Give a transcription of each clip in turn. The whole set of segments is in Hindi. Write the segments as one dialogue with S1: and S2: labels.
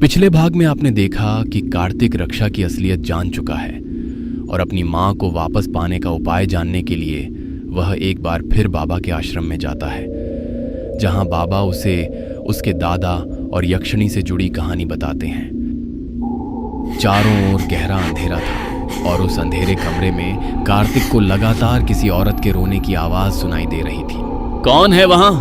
S1: पिछले भाग में आपने देखा कि कार्तिक रक्षा की असलियत जान चुका है और अपनी मां को वापस पाने का उपाय जानने के लिए वह एक बार फिर बाबा के आश्रम में जाता है, जहां बाबा उसे उसके दादा और यक्षिणी से जुड़ी कहानी बताते हैं। चारों ओर गहरा अंधेरा था और उस अंधेरे कमरे में कार्तिक को लगातार किसी औरत के रोने की आवाज सुनाई दे रही थी।
S2: कौन है वहां?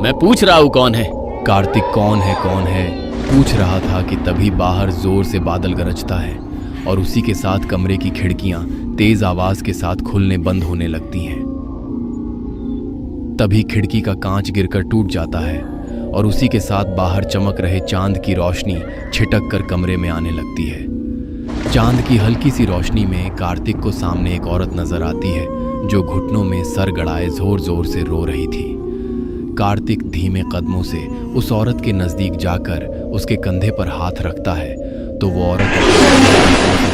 S2: मैं पूछ रहा हूं कौन है?
S1: कार्तिक कौन है पूछ रहा था कि तभी बाहर जोर से बादल गरजता है और उसी के साथ कमरे की खिड़कियां तेज आवाज के साथ खुलने बंद होने लगती हैं। तभी खिड़की का कांच गिरकर टूट जाता है और उसी के साथ बाहर चमक रहे चांद की रोशनी छिटक कर कमरे में आने लगती है। चांद की हल्की सी रोशनी में कार्तिक को सामने एक औरत नजर आती है जो घुटनों में सर गड़ाए जोर जोर से रो रही थी। कार्तिक धीमे कदमों से उस औरत के नजदीक जाकर उसके कंधे पर हाथ रखता है तो वो औरत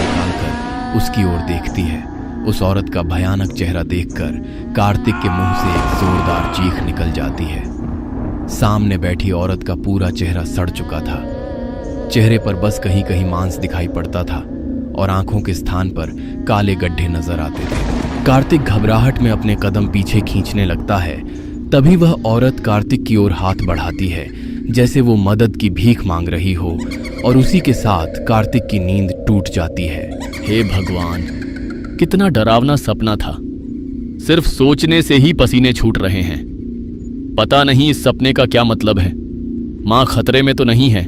S1: निकालकर उसकी ओर देखती है। उस औरत का भयानक चेहरा देखकर कार्तिक के मुंह से एक जोरदार चीख निकल जाती है। सामने बैठी औरत का पूरा चेहरा सड़ चुका था। चेहरे पर बस कहीं कहीं मांस दिखाई पड़ता था और आंखों के स्थान पर काले गड्ढे नजर आते थे। कार्तिक घबराहट में अपने कदम पीछे खींचने लगता है। तभी वह औरत कार्तिक की ओर हाथ बढ़ाती है जैसे वो मदद की भीख मांग रही हो और उसी के साथ कार्तिक की नींद टूट जाती है।
S2: हे भगवान, कितना डरावना सपना था। सिर्फ सोचने से ही पसीने छूट रहे हैं। पता नहीं इस सपने का क्या मतलब है। माँ खतरे में तो नहीं है?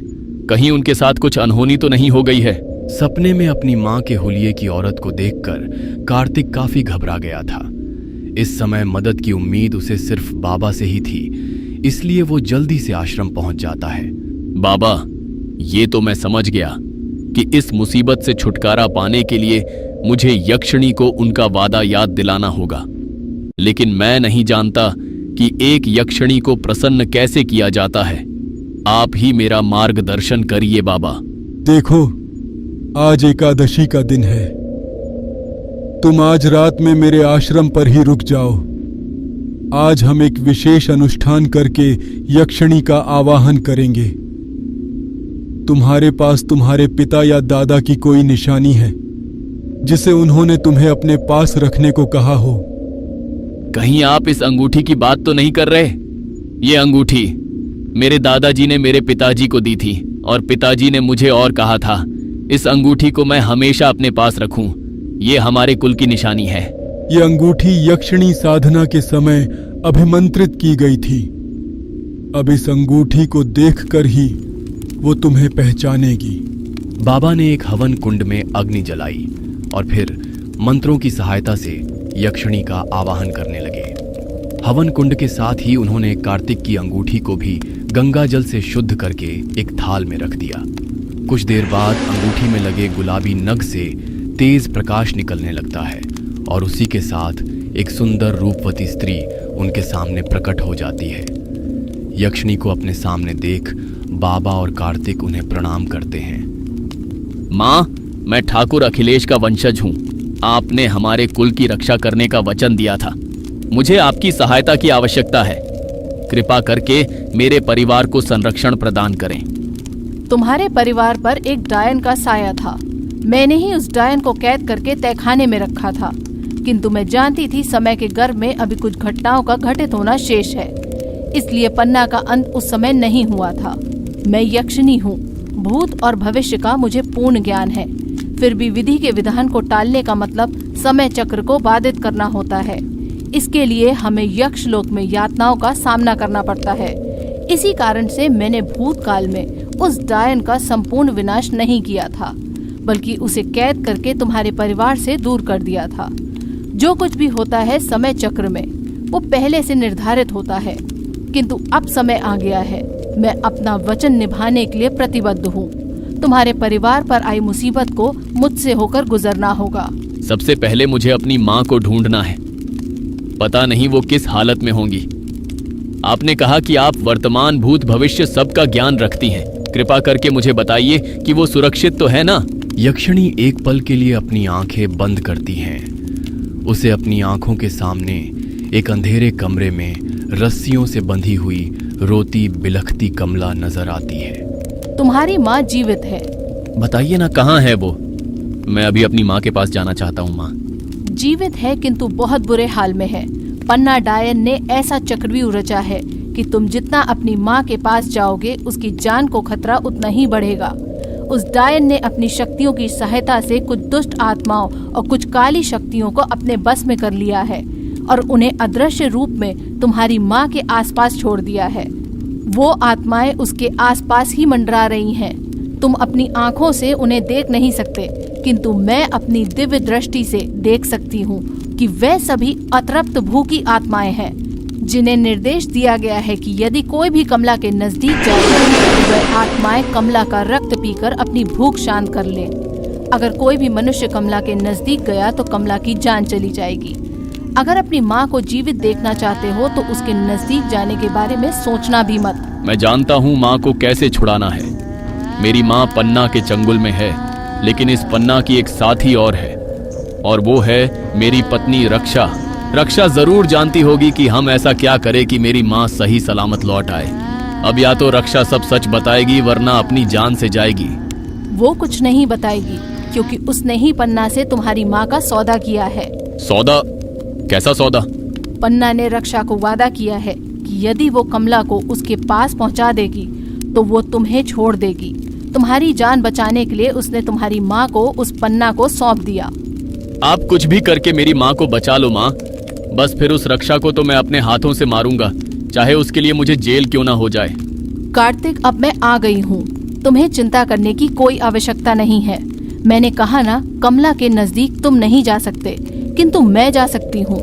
S2: कहीं उनके साथ कुछ अनहोनी तो नहीं हो गई है?
S1: सपने में अपनी माँ के हुलिये की औरत को देखकर कार्तिक काफी घबरा गया था। इस समय मदद की उम्मीद उसे सिर्फ बाबा से ही थी, इसलिए वो जल्दी से आश्रम पहुंच जाता है।
S2: बाबा, ये तो मैं समझ गया कि इस मुसीबत से छुटकारा पाने के लिए मुझे यक्षिणी को उनका वादा याद दिलाना होगा, लेकिन मैं नहीं जानता कि एक यक्षिणी को प्रसन्न कैसे किया जाता है। आप ही मेरा मार्गदर्शन करिए बाबा।
S3: देखो, आज एकादशी का दिन है। तुम आज रात में मेरे आश्रम पर ही रुक जाओ। आज हम एक विशेष अनुष्ठान करके यक्षिणी का आवाहन करेंगे। तुम्हारे पास तुम्हारे पिता या दादा की कोई निशानी है जिसे उन्होंने तुम्हें अपने पास रखने को कहा हो?
S2: कहीं आप इस अंगूठी की बात तो नहीं कर रहे? ये अंगूठी मेरे दादाजी ने मेरे पिताजी को दी थी और पिताजी ने मुझे और कहा था इस अंगूठी को मैं हमेशा अपने पास रखूं। ये हमारे कुल की निशानी है।
S3: ये अंगूठी यक्षिणी साधना के समय अभिमंत्रित की गई थी। अब इस अंगूठी को देखकर ही वो तुम्हें पहचानेगी।
S1: बाबा ने एक हवन कुंड में अग्नि जलाई और फिर मंत्रों की सहायता से यक्षिणी का आवाहन करने लगे। हवन कुंड के साथ ही उन्होंने कार्तिक की अंगूठी को भी गंगा जल से शुद्ध करके एक थाल में रख दिया। कुछ देर बाद अंगूठी में लगे गुलाबी नग से तेज प्रकाश निकलने लगता है और उसी के साथ एक सुंदर रूपवती स्त्री उनके सामने प्रकट हो जाती है। यक्षिणी को अपने सामने देख बाबा और कार्तिक उन्हें प्रणाम करते हैं।
S2: माँ, मैं ठाकुर अखिलेश का वंशज हूँ। आपने हमारे कुल की रक्षा करने का वचन दिया था। मुझे आपकी सहायता की आवश्यकता है। कृपा करके मेरे परिवार को संरक्षण प्रदान करें।
S4: तुम्हारे परिवार पर एक डायन का साया था। मैंने ही उस डायन को कैद करके तहखाने में रखा था, किंतु मैं जानती थी समय के गर्भ में अभी कुछ घटनाओं का घटित होना शेष है, इसलिए पन्ना का अंत उस समय नहीं हुआ था। मैं यक्षिणी हूँ। भूत और भविष्य का मुझे पूर्ण ज्ञान है। फिर भी विधि के विधान को टालने का मतलब समय चक्र को बाधित करना होता है। इसके लिए हमें यक्षलोक में यातनाओं का सामना करना पड़ता है। इसी कारण से मैंने भूतकाल में उस डायन का संपूर्ण विनाश नहीं किया था, बल्कि उसे कैद करके तुम्हारे परिवार से दूर कर दिया था। जो कुछ भी होता है समय चक्र में वो पहले से निर्धारित होता है, किंतु अब समय आ गया है। मैं अपना वचन निभाने के लिए प्रतिबद्ध हूँ। तुम्हारे परिवार पर आई मुसीबत को मुझसे होकर गुजरना होगा।
S2: सबसे पहले मुझे अपनी माँ को ढूंढना है। पता नहीं वो किस हालत में होंगी। आपने कहा कि आप वर्तमान भूत भविष्य सबका ज्ञान रखती हैं। कृपा करके मुझे बताइए कि वो सुरक्षित तो है ना?
S1: यक्षिणी एक पल के लिए अपनी आंखें बंद करती हैं। उसे अपनी आंखों के सामने एक अंधेरे कमरे में रस्सियों से बंधी हुई रोती बिलखती कमला नजर आती है।
S4: तुम्हारी माँ जीवित है।
S2: बताइए ना, कहाँ है वो? मैं अभी अपनी माँ के पास जाना चाहता हूँ। माँ
S4: जीवित है किंतु बहुत बुरे हाल में है। पन्ना डायन ने ऐसा चक्रव्यूह रचा है कि तुम जितना अपनी माँ के पास जाओगे उसकी जान को खतरा उतना ही बढ़ेगा। उस डायन ने अपनी शक्तियों की सहायता से कुछ दुष्ट आत्माओं और कुछ काली शक्तियों को अपने बस में कर लिया है और उन्हें अदृश्य रूप में तुम्हारी माँ के आसपास छोड़ दिया है। वो आत्माएं उसके आसपास ही मंडरा रही हैं। तुम अपनी आंखों से उन्हें देख नहीं सकते, किंतु मैं अपनी दिव्य दृष्टि से देख सकती हूँ कि वे सभी अतृप्त भूखी आत्माएं हैं, जिन्हें निर्देश दिया गया है कि यदि कोई भी कमला के नजदीक जाएगा तो वह आत्माएं कमला का रक्त पीकर अपनी भूख शांत कर ले। अगर कोई भी मनुष्य कमला के नजदीक गया तो कमला की जान चली जाएगी। अगर अपनी माँ को जीवित देखना चाहते हो तो उसके नजदीक जाने के बारे में सोचना भी मत।
S2: मैं जानता हूँ माँ को कैसे छुड़ाना है। मेरी माँ पन्ना के चंगुल में है, लेकिन इस पन्ना की एक साथी और है, और वो है मेरी पत्नी रक्षा। रक्षा जरूर जानती होगी कि हम ऐसा क्या करें कि मेरी माँ सही सलामत लौट आए। अब या तो रक्षा सब सच बताएगी वरना अपनी जान से जाएगी।
S4: वो कुछ नहीं बताएगी क्योंकि उसने ही पन्ना से तुम्हारी माँ का सौदा किया है।
S2: सौदा? कैसा सौदा?
S4: पन्ना ने रक्षा को वादा किया है कि यदि वो कमला को उसके पास पहुंचा देगी तो वो तुम्हें छोड़ देगी। तुम्हारी जान बचाने के लिए उसने तुम्हारी माँ को उस पन्ना को सौंप दिया।
S2: आप कुछ भी करके मेरी माँ को बचा लो माँ, बस फिर उस रक्षा को तो मैं अपने हाथों से मारूंगा, चाहे उसके लिए मुझे जेल क्यों ना हो जाए।
S4: कार्तिक, अब मैं आ गई हूँ, तुम्हें चिंता करने की कोई आवश्यकता नहीं है। मैंने कहा ना, कमला के नजदीक तुम नहीं जा सकते, किंतु मैं जा सकती हूँ।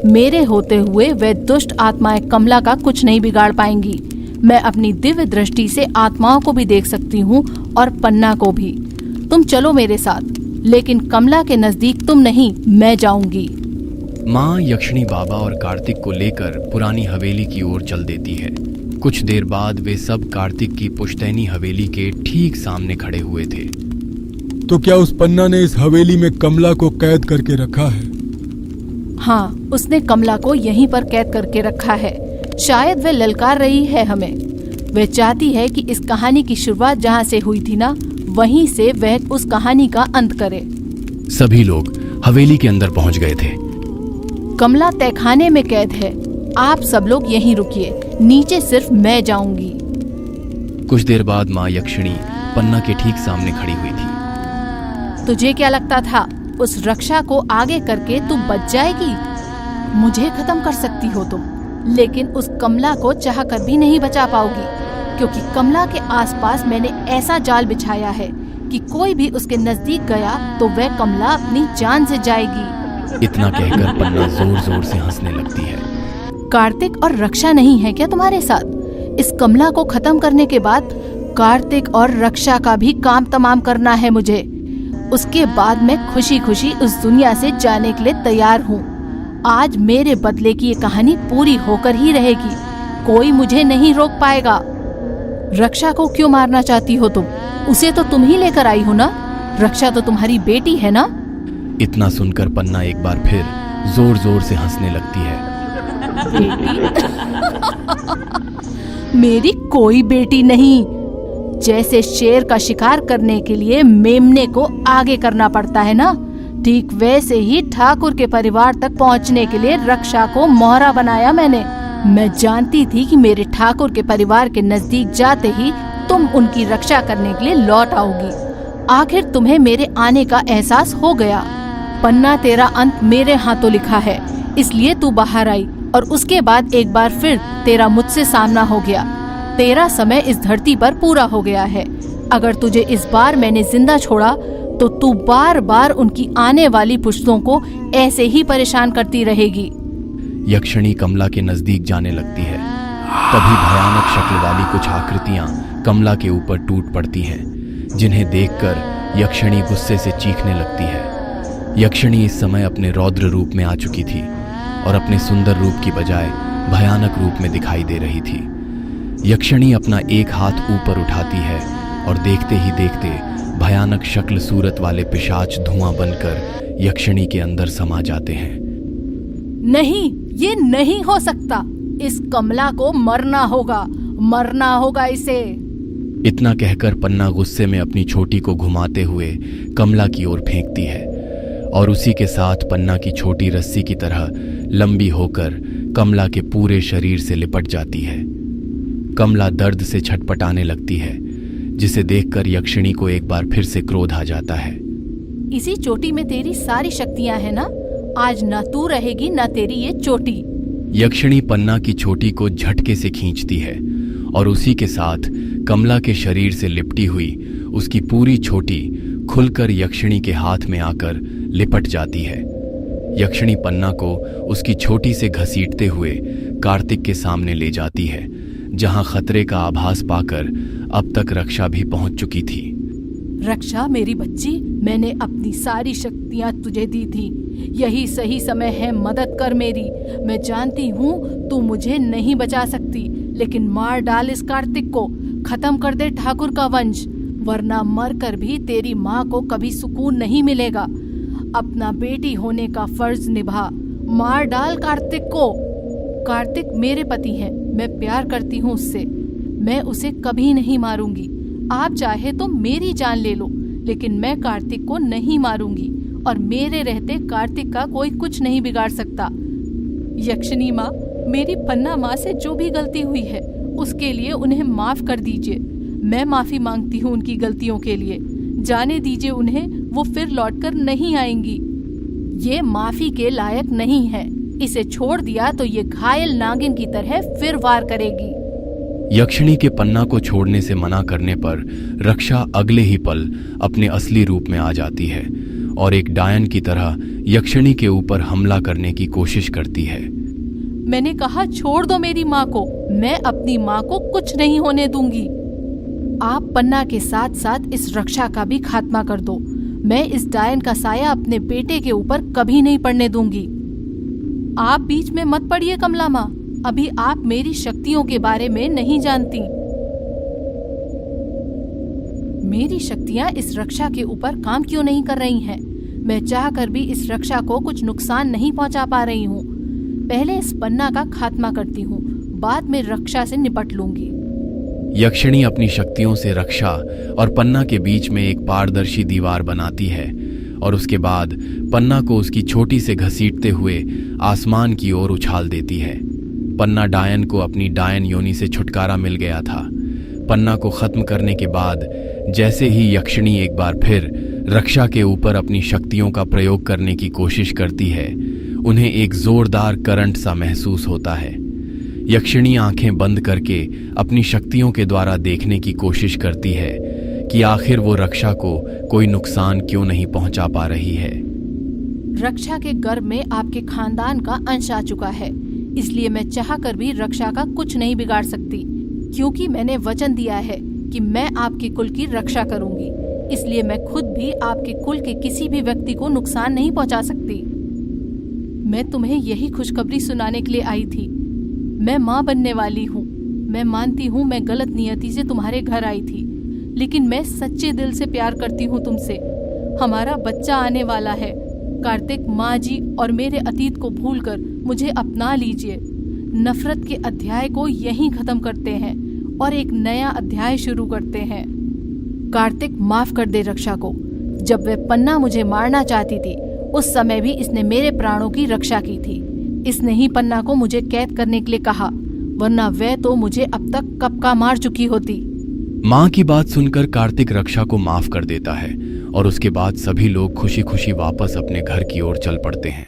S4: मेरे होते हुए वे दुष्ट आत्माएं कमला का कुछ नहीं बिगाड़ पाएंगी। मैं अपनी दिव्य दृष्टि से आत्माओं को भी देख सकती हूँ और पन्ना को भी। तुम चलो मेरे साथ, लेकिन कमला के नजदीक तुम नहीं, मैं जाऊंगी।
S1: माँ यक्षिणी बाबा और कार्तिक को लेकर पुरानी हवेली की ओर चल देती है। कुछ देर बाद वे सब कार्तिक की पुश्तैनी हवेली के ठीक सामने खड़े हुए थे।
S3: तो क्या उस पन्ना ने इस हवेली में कमला को कैद करके रखा है?
S4: हाँ, उसने कमला को यहीं पर कैद करके रखा है। शायद वह ललकार रही है हमें। वह चाहती है कि इस कहानी की शुरुआत जहाँ से हुई थी ना, वहीं से वह उस कहानी का अंत करे।
S1: सभी लोग हवेली के अंदर पहुंच गए थे।
S4: कमला तहखाने में कैद है। आप सब लोग यहीं रुकिए, नीचे सिर्फ मैं जाऊंगी।
S1: कुछ देर बाद माँ यक्षिणी पन्ना के ठीक सामने खड़ी हुई थी।
S4: तुझे क्या लगता था उस रक्षा को आगे करके तू बच जाएगी? मुझे खत्म कर सकती हो तुम, लेकिन उस कमला को चाह कर भी नहीं बचा पाओगी, क्योंकि कमला के आसपास मैंने ऐसा जाल बिछाया है कि कोई भी उसके नजदीक गया तो वह कमला अपनी जान से जाएगी।
S1: इतना कहकर पन्ना जोर जोर से हंसने लगती है।
S4: कार्तिक और रक्षा नहीं है क्या तुम्हारे साथ? इस कमला को खत्म करने के बाद कार्तिक और रक्षा का भी काम तमाम करना है मुझे। उसके बाद मैं खुशी खुशी उस दुनिया से जाने के लिए तैयार हूँ। आज मेरे बदले की ये कहानी पूरी होकर ही रहेगी। कोई मुझे नहीं रोक पाएगा। रक्षा को क्यों मारना चाहती हो तुम? उसे तो तुम ही लेकर आई हो ना? रक्षा तो तुम्हारी बेटी है ना?
S1: इतना सुनकर पन्ना एक बार फिर जोर जोर से हंसने लगती है।
S4: मेरी कोई बेटी नहीं। जैसे शेर का शिकार करने के लिए मेमने को आगे करना पड़ता है ना, ठीक वैसे ही ठाकुर के परिवार तक पहुंचने के लिए रक्षा को मोहरा बनाया मैंने। मैं जानती थी कि मेरे ठाकुर के परिवार के नजदीक जाते ही तुम उनकी रक्षा करने के लिए लौट आओगी। आखिर तुम्हें मेरे आने का एहसास हो गया। पन्ना, तेरा अंत मेरे हाथों लिखा है, इसलिए तू बाहर आई और उसके बाद एक बार फिर तेरा मुझसे सामना हो गया। तेरा समय इस धरती पर पूरा हो गया है। अगर तुझे इस बार मैंने जिंदा छोड़ा तो तू बार बार उनकी आने वाली पुश्तों को ऐसे ही परेशान करती रहेगी।
S1: यक्षिणी कमला के नजदीक जाने लगती है। तभी भयानक शक्ल वाली कुछ आकृतियां कमला के ऊपर टूट पड़ती हैं, जिन्हें देखकर यक्षिणी गुस्से से चीखने लगती है। यक्षिणी इस समय अपने रौद्र रूप में आ चुकी थी और अपने सुंदर रूप की बजाय भयानक रूप में दिखाई दे रही थी। यक्षिणी अपना एक हाथ ऊपर उठाती है और देखते ही देखते भयानक शक्ल सूरत वाले पिशाच धुआं बनकर यक्षिणी के अंदर समा जाते हैं।
S4: नहीं, ये नहीं हो सकता। इस कमला को मरना होगा इसे।
S1: इतना कहकर पन्ना गुस्से में अपनी छोटी को घुमाते हुए कमला की ओर फेंकती है और उसी के साथ पन्ना की छोटी रस्सी की तरह लंबी होकर कमला के पूरे शरीर से लिपट जाती है। कमला दर्द से छटपटाने लगती है, जिसे देखकर यक्षिणी को एक बार फिर से क्रोध आ जाता है।
S4: इसी चोटी में तेरी सारी शक्तियां हैं ना, आज ना तू रहेगी ना तेरी ये चोटी।
S1: यक्षिणी पन्ना की छोटी को झटके से खींचती है और उसी के साथ कमला के शरीर से लिपटी हुई उसकी पूरी छोटी खुलकर यक्षिणी के हाथ में आकर लिपट जाती है। यक्षिणी पन्ना को उसकी छोटी से घसीटते हुए कार्तिक के सामने ले जाती है, जहां खतरे का आभास पाकर अब तक रक्षा भी पहुंच चुकी थी।
S4: रक्षा मेरी बच्ची, मैंने अपनी सारी शक्तियां तुझे दी थी, यही सही समय है, मदद कर मेरी। मैं जानती हूँ तू मुझे नहीं बचा सकती, लेकिन मार डाल इस कार्तिक को, खत्म कर दे ठाकुर का वंश, वरना मरकर भी तेरी माँ को कभी सुकून नहीं मिलेगा। अपना बेटी होने का फर्ज निभा, मार डाल कार्तिक को। कार्तिक मेरे पति हैं, मैं प्यार करती हूँ उससे, मैं उसे कभी नहीं मारूंगी। आप चाहे तो मेरी जान ले लो, लेकिन मैं कार्तिक को नहीं मारूंगी और मेरे रहते कार्तिक का कोई कुछ नहीं बिगाड़ सकता। यक्षिणी माँ, मेरी पन्ना माँ से जो भी गलती हुई है उसके लिए उन्हें माफ कर दीजिए। मैं माफी मांगती हूँ उनकी गलतियों के लिए, जाने दीजिए उन्हें, वो फिर लौटकर नहीं आएंगी। ये माफी के लायक नहीं है, इसे छोड़ दिया तो ये घायल नागिन की तरह फिर वार करेगी।
S1: यक्षिणी के पन्ना को छोड़ने से मना करने पर रक्षा अगले ही पल अपने असली रूप में आ जाती है और एक डायन की तरह यक्षिणी के ऊपर हमला करने की कोशिश करती है।
S4: मैंने कहा छोड़ दो मेरी माँ को, मैं अपनी माँ को कुछ नहीं होने दूंगी। आप पन्ना के साथ साथ इस रक्षा का भी खात्मा कर दो। मैं इस डायन का साया अपने बेटे के ऊपर कभी नहीं पड़ने दूंगी। आप बीच में मत पड़िए कमला माँ, अभी आप मेरी शक्तियों के बारे में नहीं जानती। मेरी शक्तियां इस रक्षा के ऊपर काम क्यों नहीं कर रही हैं? मैं चाहकर भी इस रक्षा को कुछ नुकसान नहीं पहुंचा पा रही हूँ। पहले इस पन्ना का खात्मा करती हूँ, बाद में रक्षा से निपट लूंगी।
S1: यक्षिणी अपनी शक्तियों से रक्षा और पन्ना के बीच में एक पारदर्शी दीवार बनाती है और उसके बाद पन्ना को उसकी छोटी से घसीटते हुए आसमान की ओर उछाल देती है। पन्ना डायन को अपनी डायन योनि से छुटकारा मिल गया था। पन्ना को खत्म करने के बाद जैसे ही यक्षिणी एक बार फिर रक्षा के ऊपर अपनी शक्तियों का प्रयोग करने की कोशिश करती है, उन्हें एक जोरदार करंट सा महसूस होता है। यक्षिणी आंखें बंद करके अपनी शक्तियों के द्वारा देखने की कोशिश करती है कि आखिर वो रक्षा को कोई नुकसान क्यों नहीं पहुंचा पा रही है।
S4: रक्षा के गर्भ में आपके खानदान का अंश आ चुका है, इसलिए मैं चाहकर भी रक्षा का कुछ नहीं बिगाड़ सकती, क्योंकि मैंने वचन दिया है कि मैं आपके कुल की रक्षा करूंगी। इसलिए मैं खुद भी आपके कुल के किसी भी व्यक्ति को नुकसान नहीं पहुंचा सकती। मैं तुम्हें यही खुशखबरी सुनाने के लिए आई थी। मैं माँ बनने वाली हूँ। मैं मानती हूँ मैं गलत नियति से तुम्हारे घर आई थी, लेकिन मैं सच्चे दिल से प्यार करती हूँ तुमसे। हमारा बच्चा आने वाला है। कार्तिक, माँ जी और मेरे अतीत को भूलकर मुझे अपना लीजिए। नफरत के अध्याय को यहीं खत्म करते हैं और एक नया अध्याय शुरू करते हैं। कार्तिक, माफ कर दे रक्षा को। जब वह पन्ना मुझे मारना चाहती थी, उस समय भी इसने मेरे प्राणों की रक्षा की थी। इसने ही पन्ना को मुझे कैद करने के लिए कहा, वरना वह तो मुझे अब तक कब का मार चुकी होती।
S1: माँ की बात सुनकर कार्तिक रक्षा को माफ कर देता है और उसके बाद सभी लोग खुशी खुशी वापस अपने घर की ओर चल पड़ते हैं।